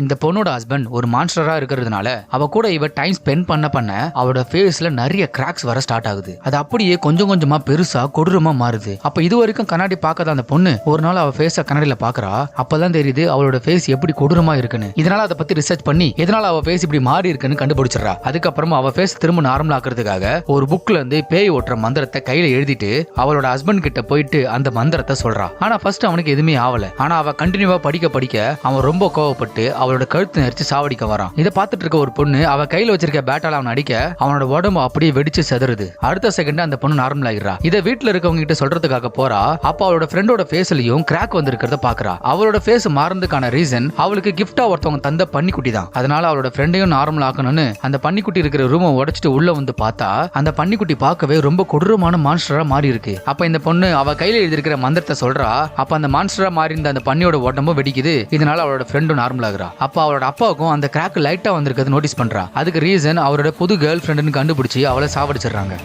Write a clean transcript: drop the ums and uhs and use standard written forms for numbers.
இந்த பொண்ணோட ஹஸ்பண்ட் ஒரு மான்ஸ்டரா இருக்கிறதுனால அவ கூட இவ டைம் ஸ்பெண்ட் பண்ண அவளோட ஃபேஸ்ல நிறைய கிராக்ஸ் வர ஸ்டார்ட் ஆகுது. அது அப்படியே கொஞ்சம் கொஞ்சமா பெருசா கொடூரமா மாறுது. அப்ப இது வரைக்கும் கண்ணாடி பார்க்காத அந்த பொண்ணு ஒரு நாள் அவ ஃபேஸ கண்ணாடியில பாக்குறா. அப்பதான் தெரியுது அவளோட ஃபேஸ் எப்படி கொடூரமா இருக்குன்னு. இதனால அதை பத்தி ரிசர்ச் பண்ணி எதனால அவ ஃபேஸ் இப்படி மாறி இருக்குன்னு கண்டுபிடிச்சிடறா. அதுக்கப்புறமா அவ ஃபேஸ் திரும்ப நார்மல் ஆக்குறதுக்காக ஒரு புக்ல இருந்து பேய் ஓட்டுற மந்திரத்தை கையில எழுதிட்டு அவளோட ஹஸ்பண்ட் கிட்ட போயிட்டு அந்த மந்திரத்தை சொல்றா. ஆனா ஃபர்ஸ்ட் அவனுக்கு எதுவுமே ஆகல. ஆனா அவ கண்டினியூவா படிக்க அவன் ரொம்ப கோவப்பட்டு அவளோட கழுத்து நெரிச்சு சாவடிக்க வரான். இதை பார்த்துட்டு இருக்க ஒரு பொண்ணு அவ கையில வச்சிருக்க பேட்டால அவன் அடிக்க அவனோட உடம்பு அப்படியே வெடிச்சு செதறுது. அடுத்த செகண்ட் அந்த பொண்ணு நார்மல் ஆகிடுறா. இதை வீட்டுல இருக்கவங்க கிட்ட சொல்றதுக்காக போறா. அப்ப அவளோட ஃப்ரெண்டோட ஃபேஸ்லயும் கிராக் வந்திருக்கிறத பாக்குறா. அவளோட ஃபேஸ் மாறதுக்கான ரீசன் அவளுக்கு கிஃப்டா ஒருத்தவங்க தந்த பன்னிக்குட்டி தான். அதனால அவளோட ஃப்ரெண்டையும் நார்மல் ஆக்கணும்னு அந்த பன்னிக்குட்டி இருக்கிற ரூமை உடைச்சிட்டு உள்ள வந்து பார்த்தா அந்த பன்னிக்குட்டி பார்க்கவே ரொம்ப கொடூரமான மான்ஸ்டரா மாறி இருக்கு. அப்ப இந்த பொண்ணு அவ கையில எழுதிருக்கிற மந்திரத்தை சொல்றா. அப்ப அந்த மான்ஸ்டரா மாறி இருந்த அந்த பன்னியோட உடம்பும் வெடிக்குது. இதனால அவளோட ஃப்ரெண்டும் நார்மல் ஆகுறா. அப்ப அவளோட அப்பாவுக்கும் அந்த கிராக் லைட்டா வந்திருக்கிறது நோட்டீஸ் பண்றா. அதுக்கு ரீசன் அவரோட புது கேர்ள் ஃப்ரெண்டுன்னு கண்டுபிடிச்சு அவளை சாவடிச்சிடுறாங்க.